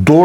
2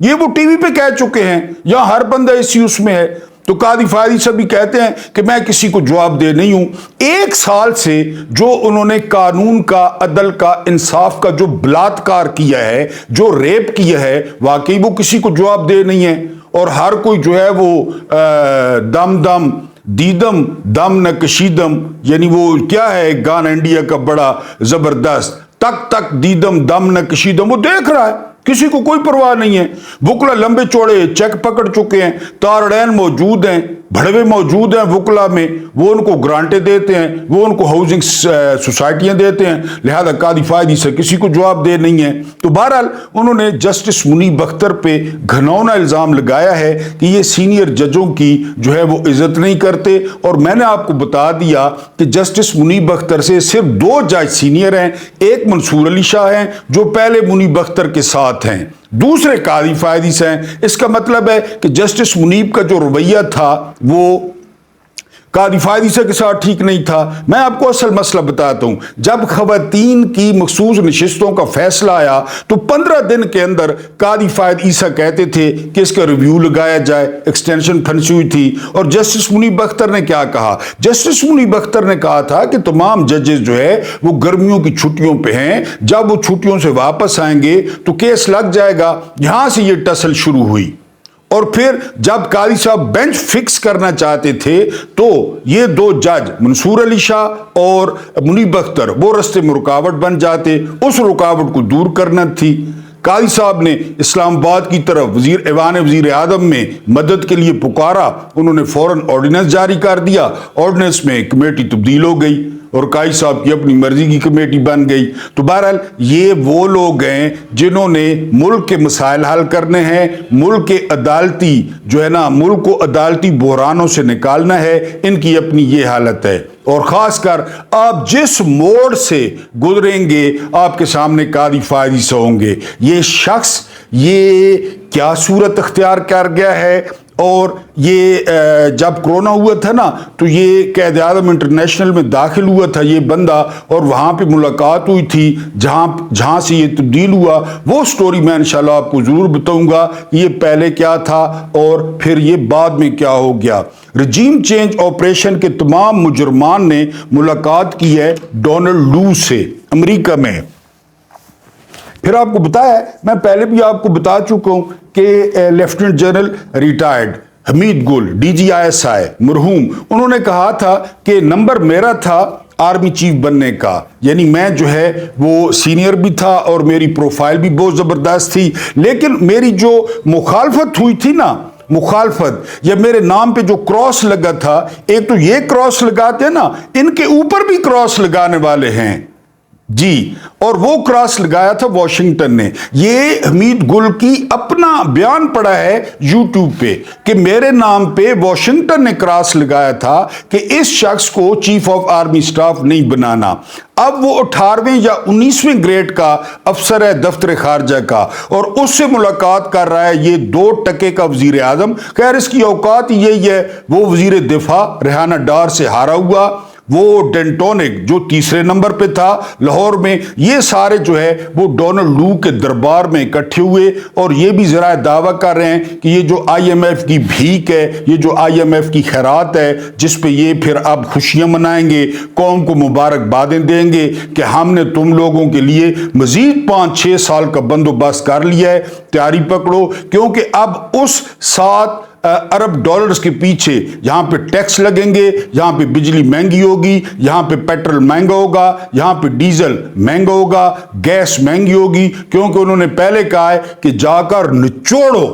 یہ وہ T V پہ کہہ چکے ہیں، یہاں ہر بندہ اسی اس میں ہے۔ تو قاضی فائدی صاحب بھی کہتے ہیں کہ میں کسی کو جواب دہ نہیں ہوں۔ 1 سال سے جو انہوں نے قانون کا، عدل کا، انصاف کا جو بلاತ್ಕಾರ کیا ہے، جو ریپ کیا ہے، واقعی وہ کسی کو جواب دہ نہیں ہے۔ اور ہر کوئی جو ہے وہ دم دم دیدم دم نہ کشیدم، یعنی وہ کیا ہے گانا انڈیا کا بڑا زبردست، تک تک دیدم دم نہ کشیدم، وہ دیکھ رہا ہے، کسی کو کوئی پرواہ نہیں ہے۔ وکلا لمبے چوڑے چیک پکڑ چکے ہیں، تارڑین موجود ہیں، بھڑوے موجود ہیں وکلا میں، وہ ان کو گرانٹیں دیتے ہیں، وہ ان کو ہاؤسنگ سوسائٹیاں دیتے ہیں، لہذا قاضی فائدی سے کسی کو جواب دہ نہیں ہے۔ تو بہرحال انہوں نے جسٹس منیب اختر پہ گھناؤنا الزام لگایا ہے کہ یہ سینئر ججوں کی جو ہے وہ عزت نہیں کرتے، اور میں نے آپ کو بتا دیا کہ جسٹس منیب اختر سے صرف 2 جج سینئر ہیں، ایک منصور علی شاہ ہیں جو پہلے منیب اختر کے ساتھ ہیں، دوسرے قاضی فائدی سے ہیں۔ اس کا مطلب ہے کہ جسٹس منیب کا جو رویہ تھا وہ قاضی فائدی سے کے ساتھ ٹھیک نہیں تھا۔ میں آپ کو اصل مسئلہ بتاتا ہوں، جب خواتین کی مخصوص نشستوں کا فیصلہ آیا تو 15 دن کے اندر قاضی فائد عیسیٰ کہتے تھے کہ اس کا ریویو لگایا جائے، ایکسٹینشن پھنسی ہوئی تھی۔ اور جسٹس منیب اختر نے کیا کہا؟ جسٹس منیب اختر نے کہا تھا کہ تمام ججز جو ہے وہ گرمیوں کی چھٹیوں پہ ہیں، جب وہ چھٹیوں سے واپس آئیں گے تو کیس لگ جائے گا۔ یہاں سے یہ ٹسل شروع ہوئی، اور پھر جب قاضی صاحب بینچ فکس کرنا چاہتے تھے تو یہ 2 جج منصور علی شاہ اور منیب اختر وہ رستے میں رکاوٹ بن جاتے، اس رکاوٹ کو دور کرنا تھی۔ قاضی صاحب نے اسلام آباد کی طرف ایوان وزیر اعظم میں مدد کے لیے پکارا، انہوں نے فوراً آرڈیننس جاری کر دیا، آرڈیننس میں کمیٹی تبدیل ہو گئی اور قاضی صاحب کی اپنی مرضی کی کمیٹی بن گئی۔ تو بہرحال یہ وہ لوگ ہیں جنہوں نے ملک کے مسائل حل کرنے ہیں، ملک کے عدالتی جو ہے نا، ملک کو عدالتی بحرانوں سے نکالنا ہے، ان کی اپنی یہ حالت ہے۔ اور خاص کر آپ جس موڑ سے گزریں گے آپ کے سامنے قاضی فائدی سے ہوں گے، یہ شخص یہ کیا صورت اختیار کر گیا ہے۔ اور یہ جب کرونا ہوا تھا نا تو یہ قائد اعظم انٹرنیشنل میں داخل ہوا تھا یہ بندہ، اور وہاں پہ ملاقات ہوئی تھی جہاں سے یہ تبدیل ہوا، وہ سٹوری میں انشاءاللہ آپ کو ضرور بتاؤں گا کہ یہ پہلے کیا تھا اور پھر یہ بعد میں کیا ہو گیا۔ رجیم چینج آپریشن کے تمام مجرمان نے ملاقات کی ہے ڈونلڈ لو سے امریکہ میں۔ پھر آپ کو بتایا ہے، میں پہلے بھی آپ کو بتا چکا ہوں کہ لیفٹیننٹ جنرل ریٹائرڈ حمید گل DGISI مرحوم، انہوں نے کہا تھا کہ نمبر میرا تھا آرمی چیف بننے کا، یعنی میں جو ہے وہ سینئر بھی تھا اور میری پروفائل بھی بہت زبردست تھی، لیکن میری جو مخالفت ہوئی تھی نا، مخالفت یا میرے نام پہ جو کراس لگا تھا، ایک تو یہ کراس لگاتے ہیں نا، ان کے اوپر بھی کراس لگانے والے ہیں جی، اور وہ کراس لگایا تھا واشنگٹن نے۔ یہ حمید گل کی اپنا بیان پڑا ہے یوٹیوب پہ کہ میرے نام پہ واشنگٹن نے کراس لگایا تھا کہ اس شخص کو چیف آف آرمی سٹاف نہیں بنانا۔ اب وہ 18ویں یا 19ویں گریڈ کا افسر ہے دفتر خارجہ کا، اور اس سے ملاقات کر رہا ہے یہ 2 ٹکے کا وزیر اعظم۔ خیر اس کی اوقات یہی ہے، وہ وزیر دفاع ریحانہ ڈار سے ہارا ہوا، وہ ڈینٹونک جو 3رے نمبر پہ تھا لاہور میں، یہ سارے جو ہے وہ ڈونلڈ لو کے دربار میں اکٹھے ہوئے، اور یہ بھی ذرائع دعویٰ کر رہے ہیں کہ یہ جو IMF کی بھیک ہے، یہ جو IMF کی خیرات ہے جس پہ یہ پھر اب خوشیاں منائیں گے، قوم کو مبارکبادیں دیں گے کہ ہم نے تم لوگوں کے لیے مزید 5-6 سال کا بندوبست کر لیا ہے، تیاری پکڑو، کیونکہ اب اس 7 ارب ڈالرز کے پیچھے یہاں پہ ٹیکس لگیں گے، یہاں پہ بجلی مہنگی ہوگی، یہاں پہ پیٹرول مہنگا ہوگا، یہاں پہ ڈیزل مہنگا ہوگا، گیس مہنگی ہوگی، کیونکہ انہوں نے پہلے کہا ہے کہ جا کر نچوڑو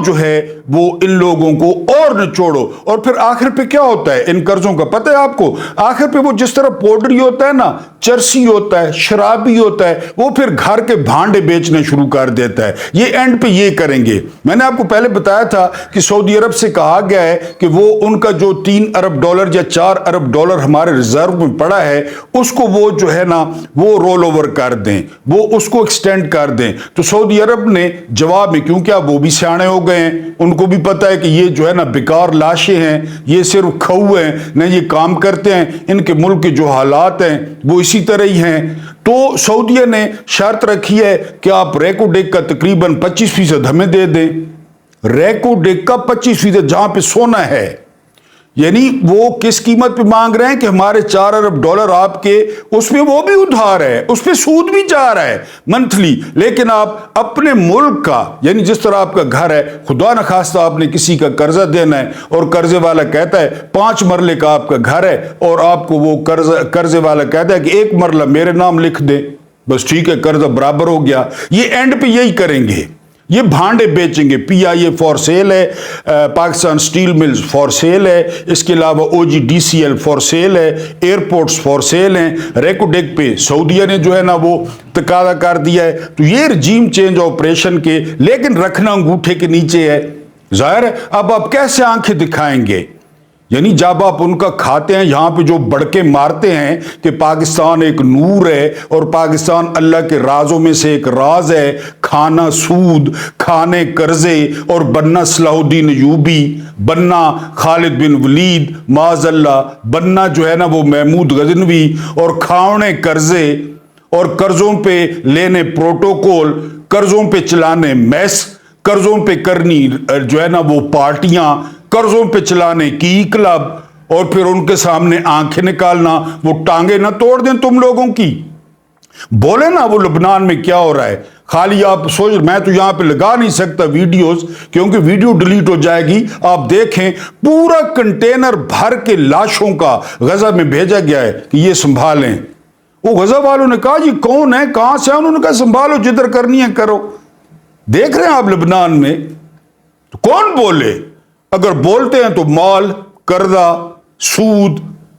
جو ہے وہ ان لوگوں کو اور نچوڑو۔ اور پھر آخر پہ کیا ہوتا ہے ان قرضوں کا پتہ ہے آپ کو؟ آخر پہ وہ جس طرح پوڈری ہوتا ہے نا، چرسی ہوتا ہے، شرابی ہوتا ہے، وہ پھر گھر کے بھانڈے بیچنے شروع کر دیتا ہے۔ یہ اینڈ پہ یہ کریں گے۔ میں نے آپ کو پہلے بتایا تھا کہ سعودی عرب سے کہا گیا ہے کہ وہ ان کا جو 3 ارب ڈالر یا 4 ارب ڈالر ہمارے ریزرو میں پڑا ہے اس کو وہ جو ہے نا وہ رول اوور کر دیں، وہ اس کو ایکسٹینڈ کر دیں۔ تو سعودی عرب نے جواب میں، کیونکہ اب وہ بھی سیانے ہو گئے ہیں، ان کو بھی پتہ ہے کہ یہ جو ہے نا بیکار لاشیں ہیں، یہ صرف کھو ہیں، نہ یہ کام کرتے ہیں، ان کے ملک کے جو حالات ہیں وہ اسی طرح ہی ہیں۔ تو سعودیہ نے شرط رکھی ہے کہ آپ ریکو ڈیک کا تقریباً 25% ہمیں دے دیں، ریکو ڈیک کا 25%، جہاں پہ سونا ہے، یعنی وہ کس قیمت پہ مانگ رہے ہیں کہ ہمارے $4 ارب آپ کے، اس میں وہ بھی ادھار ہے، اس پہ سود بھی جا رہا ہے منتھلی، لیکن آپ اپنے ملک کا، یعنی جس طرح آپ کا گھر ہے، خدا نخواستہ آپ نے کسی کا قرضہ دینا ہے اور قرضے والا کہتا ہے 5 مرلے کا آپ کا گھر ہے اور آپ کو وہ قرضے والا کہتا ہے کہ 1 مرلہ میرے نام لکھ دیں، بس ٹھیک ہے، قرضہ برابر ہو گیا، یہ اینڈ پہ یہی کریں گے، یہ بھانڈے بیچیں گے، پی آئی اے فور سیل ہے، Pakistan steel mills for sale ہے، اس کے علاوہ O G D C L for sale ہے، ایئرپورٹس فور سیل ہیں، ریکو ڈیک پہ سعودیہ نے جو ہے نا وہ تقاضا کر دیا ہے، تو یہ رجیم چینج آپریشن کے، لیکن رکھنا انگوٹھے کے نیچے ہے، ظاہر ہے اب آپ کیسے آنکھیں دکھائیں گے؟ یعنی جب آپ ان کا کھاتے ہیں، یہاں پہ جو بڑکے مارتے ہیں کہ پاکستان ایک نور ہے اور پاکستان اللہ کے رازوں میں سے ایک راز ہے، کھانا سود، کھانے قرضے اور بننا صلاح الدین ایوبی، بننا خالد بن ولید، معاذ اللہ، بننا جو ہے نا وہ محمود غزنوی، اور کھاونے قرضے اور قرضوں پہ لینے پروٹوکول، قرضوں پہ چلانے میس، قرضوں پہ کرنی جو ہے نا وہ پارٹیاں، قرضوں پہ چلانے کی کلب، اور پھر ان کے سامنے آنکھیں نکالنا، وہ ٹانگیں نہ توڑ دیں تم لوگوں کی، بولے نا وہ لبنان میں کیا ہو رہا ہے، خالی آپ سوچ، میں تو یہاں پہ لگا نہیں سکتا ویڈیوز کیونکہ ویڈیو ڈیلیٹ ہو جائے گی، آپ دیکھیں پورا کنٹینر بھر کے لاشوں کا غزہ میں بھیجا گیا ہے کہ یہ سنبھالیں، وہ غزہ والوں نے کہا یہ کون ہے، کہاں سے، انہوں نے کہا سنبھالو، جدھر کرنی ہے کرو، دیکھ رہے ہیں آپ لبنان میں، تو کون بولے؟ اگر بولتے ہیں تو مال، قرضہ، سود،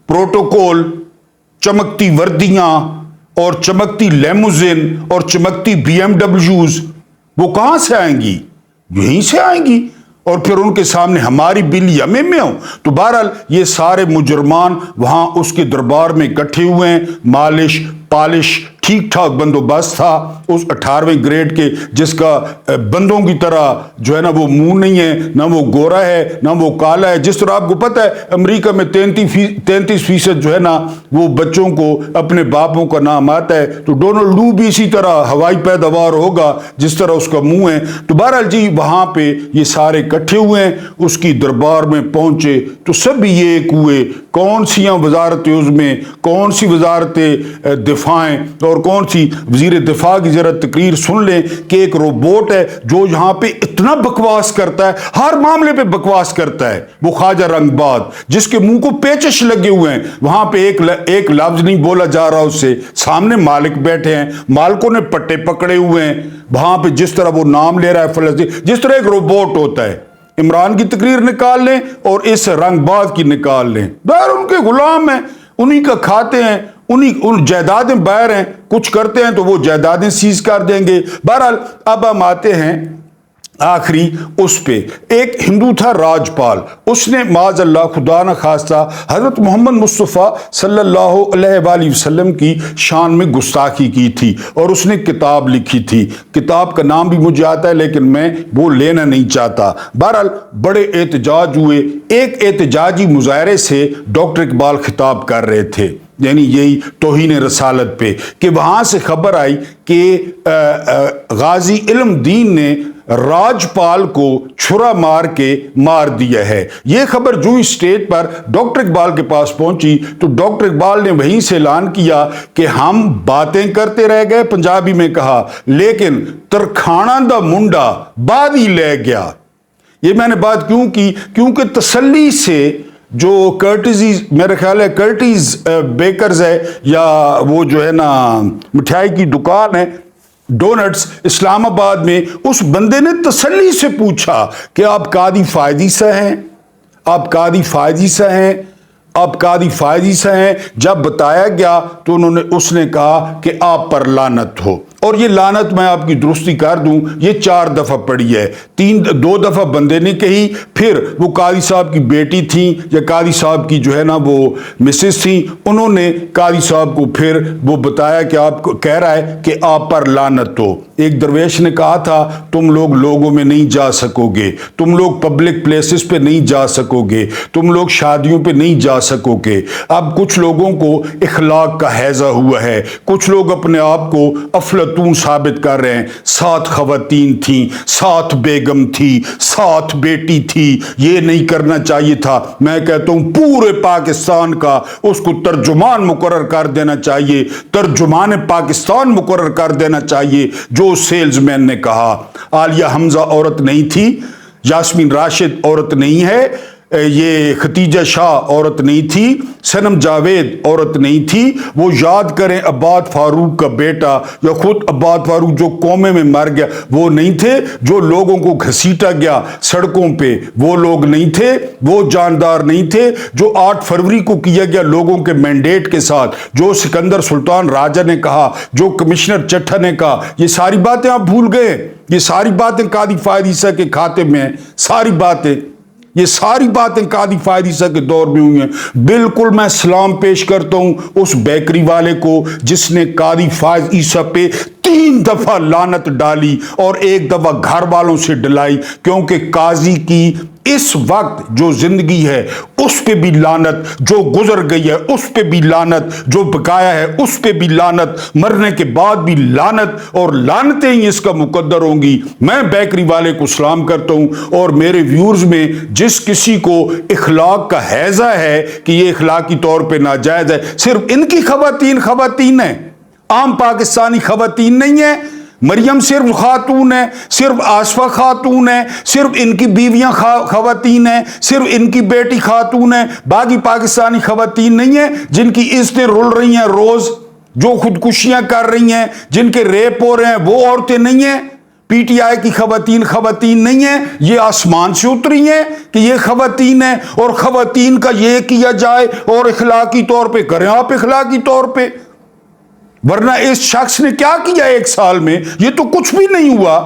پروٹوکول، چمکتی وردیاں اور چمکتی لیموزن اور چمکتی بی ایم ڈبلیوز، وہ کہاں سے آئیں گی؟ یہیں سے آئیں گی، اور پھر ان کے سامنے ہماری بل یمے میں ہوں۔ تو بہرحال یہ سارے مجرمان وہاں اس کے دربار میں اکٹھے ہوئے ہیں، مالش پالش ٹھیک ٹھاک بندوبست تھا اس 18ویں گریڈ کے، جس کا بندوں کی طرح جو ہے نا وہ منہ نہیں ہے، نہ وہ گورا ہے نہ وہ کالا ہے، جس طرح آپ کو پتہ ہے امریکہ میں 33% جو ہے نا وہ بچوں کو اپنے باپوں کا نام آتا ہے، تو ڈونلڈ لو بھی اسی طرح ہوائی پیداوار ہوگا جس طرح اس کا منہ ہے۔ تو بہرحال جی وہاں پہ یہ سارے اکٹھے ہوئے ہیں، اس کی دربار میں پہنچے تو سب ایک ہوئے، کون سی وزارت عظمیں، کون سی وزارت دفاع اور کون سی وزیر دفاع کی ذرا تقریر سن لیں کہ ایک روبوٹ ہے جو یہاں پہ اتنا بکواس کرتا ہے، ہر معاملے پہ بکواس کرتا ہے، وہ خواجہ رنگ باد جس کے منہ کو پیچش لگے ہوئے ہیں، وہاں پہ ایک لفظ نہیں بولا جا رہا اس سے، سامنے مالک بیٹھے ہیں، مالکوں نے پٹے پکڑے ہوئے ہیں، وہاں پہ جس طرح وہ نام لے رہا ہے فلسطین، جس طرح ایک روبوٹ ہوتا ہے، عمران کی تقریر نکال لیں اور اس رنگ باز کی نکال لیں، بہر ان کے غلام ہیں، انہی کا کھاتے ہیں، ان جائیدادیں باہر ہیں، کچھ کرتے ہیں تو وہ جائیدادیں سیز کر دیں گے۔ بہرحال اب ہم آتے ہیں آخری اس پہ، ایک ہندو تھا راجپال، اس نے معاذ اللہ خدا نہ خواستہ حضرت محمد مصطفیٰ صلی اللہ علیہ وآلہ وسلم کی شان میں گستاخی کی تھی اور اس نے کتاب لکھی تھی، کتاب کا نام بھی مجھے آتا ہے لیکن میں وہ لینا نہیں چاہتا۔ بہرحال بڑے احتجاج ہوئے، ایک احتجاجی مظاہرے سے ڈاکٹر اقبال خطاب کر رہے تھے، یعنی یہی توہین رسالت پہ، کہ وہاں سے خبر آئی کہ غازی علم دین نے راجپال کو چھرا مار کے مار دیا ہے۔ یہ خبر جو اسٹیج پر ڈاکٹر اقبال کے پاس پہنچی تو ڈاکٹر اقبال نے وہیں سے اعلان کیا کہ ہم باتیں کرتے رہ گئے، پنجابی میں کہا، لیکن ترکھانا دا منڈا بعد ہی لے گیا۔ یہ میں نے بات کیوں کی؟ کیونکہ تسلی سے جو کرٹیز، میرا خیال ہے کرٹیز بیکرز ہے یا وہ جو ہے نا مٹھائی کی دکان ہے ڈونٹس اسلام آباد میں، اس بندے نے تسلی سے پوچھا کہ آپ قاضی فائزی سے ہیں، آپ قاضی فائزی سے ہیں، آپ قاضی فائزی سے ہیں۔ جب بتایا گیا تو اس نے کہا کہ آپ پر لعنت ہو، اور یہ لعنت میں آپ کی درستی کر دوں یہ 4 دفعہ پڑی ہے، 2 دفعہ بندے نے کہی، پھر وہ قاضی صاحب کی بیٹی تھیں یا قاضی صاحب کی جو ہے نا وہ مسز تھیں، انہوں نے قاضی صاحب کو پھر وہ بتایا کہ آپ کہہ رہا ہے کہ آپ پر لعنت ہو۔ ایک درویش نے کہا تھا تم لوگ لوگوں میں نہیں جا سکو گے، تم لوگ پبلک پلیسز پہ نہیں جا سکو گے، تم لوگ شادیوں پہ نہیں جا سکو گے۔ اب کچھ لوگوں کو اخلاق کا ہیضہ ہوا ہے، کچھ لوگ اپنے آپ کو افلاطون ثابت کر رہے ہیں، 7 خواتین تھیں، 7 بیگم تھی، 7 بیٹی تھی، یہ نہیں کرنا چاہیے تھا۔ میں کہتا ہوں پورے پاکستان کا اس کو ترجمان مقرر کر دینا چاہیے، ترجمان پاکستان مقرر کر دینا چاہیے۔ جو سیلز مین نے کہا عالیہ حمزہ عورت نہیں تھی، یاسمین راشد عورت نہیں ہے، یہ ختیجہ شاہ عورت نہیں تھی، صنم جاوید عورت نہیں تھی، وہ یاد کریں عباد فاروق کا بیٹا یا خود عباد فاروق جو قومے میں مر گیا وہ نہیں تھے، جو لوگوں کو گھسیٹا گیا سڑکوں پہ وہ لوگ نہیں تھے، وہ جاندار نہیں تھے، جو 8 فروری کو کیا گیا لوگوں کے مینڈیٹ کے ساتھ، جو سکندر سلطان راجہ نے کہا، جو کمشنر چٹھا نے کہا، یہ ساری باتیں آپ بھول گئے، یہ ساری باتیں قاضی فائد عیسیٰ کے کھاتے میں ہیں، ساری باتیں، یہ ساری باتیں قاضی فائد عیسیٰ کے دور میں ہوئی ہیں۔ بالکل میں سلام پیش کرتا ہوں اس بیکری والے کو جس نے قاضی فائد عیسیٰ پہ 3 دفعہ لعنت ڈالی اور 1 دفعہ گھر والوں سے ڈلائی، کیونکہ قاضی کی اس وقت جو زندگی ہے اس پہ بھی لعنت، جو گزر گئی ہے اس پہ بھی لعنت، جو بقایا ہے اس پہ بھی لعنت، مرنے کے بعد بھی لعنت، اور لعنتیں ہی اس کا مقدر ہوں گی۔ میں بیکری والے کو سلام کرتا ہوں، اور میرے ویورز میں جس کسی کو اخلاق کا ہیضہ ہے کہ یہ اخلاقی طور پہ ناجائز ہے، صرف ان کی خواتین ہیں، عام پاکستانی خواتین نہیں ہیں۔ مریم صرف خاتون ہے، صرف آصفہ خاتون ہے، صرف ان کی بیویاں خواتین ہیں، صرف ان کی بیٹی خاتون ہے، باقی پاکستانی خواتین نہیں ہیں جن کی عزتیں رول رہی ہیں روز، جو خودکشیاں کر رہی ہیں، جن کے ریپ ہو رہے ہیں، وہ عورتیں نہیں ہیں۔ پی ٹی آئی کی خواتین نہیں ہیں، یہ آسمان سے اتری ہیں کہ یہ خواتین ہیں، اور خواتین کا یہ کیا جائے اور اخلاقی طور پہ کریں آپ اخلاقی طور پہ، ورنہ اس شخص نے کیا کیا 1 سال میں؟ یہ تو کچھ بھی نہیں ہوا۔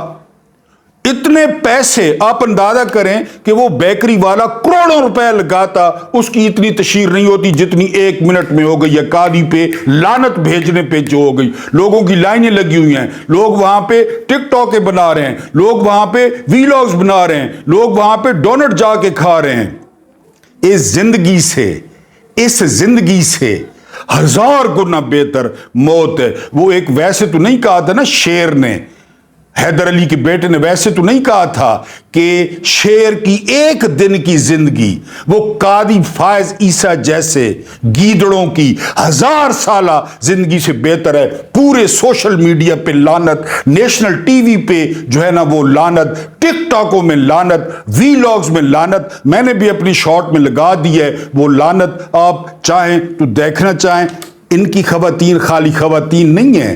اتنے پیسے آپ اندازہ کریں کہ وہ بیکری والا کروڑوں روپے لگاتا، اس کی اتنی تشہیر نہیں ہوتی جتنی 1 منٹ میں ہو گئی ہے قاضی پہ لعنت بھیجنے پہ جو ہو گئی۔ لوگوں کی لائنیں لگی ہوئی ہیں، لوگ وہاں پہ ٹک ٹاکیں بنا رہے ہیں، لوگ وہاں پہ ویلاگز بنا رہے ہیں، لوگ وہاں پہ ڈونٹ جا کے کھا رہے ہیں۔ اس زندگی سے 1000 گنا بہتر موت ہے۔ وہ ایک ویسے تو نہیں کہا تھا نا شیر نے، حیدر علی کے بیٹے نے ویسے تو نہیں کہا تھا کہ شیر کی 1 دن کی زندگی وہ قاضی فائز عیسیٰ جیسے گیدڑوں کی 1000 سالہ زندگی سے بہتر ہے۔ پورے سوشل میڈیا پہ لعنت، نیشنل ٹی وی پہ جو ہے نا وہ لعنت، ٹک ٹاکوں میں لعنت، ویلاگز میں لعنت، میں نے بھی اپنی شارٹ میں لگا دی ہے وہ لعنت، آپ چاہیں تو دیکھنا چاہیں۔ ان کی خواتین خالی خواتین نہیں ہیں،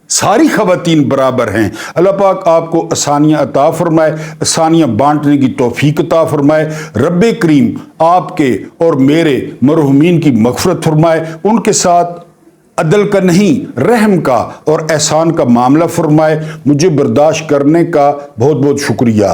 ساری خواتین برابر ہیں۔ اللہ پاک آپ کو آسانیاں عطا فرمائے، آسانیاں بانٹنے کی توفیق عطا فرمائے۔ رب کریم آپ کے اور میرے مرحومین کی مغفرت فرمائے، ان کے ساتھ عدل کا نہیں رحم کا اور احسان کا معاملہ فرمائے۔ مجھے برداشت کرنے کا بہت بہت شکریہ۔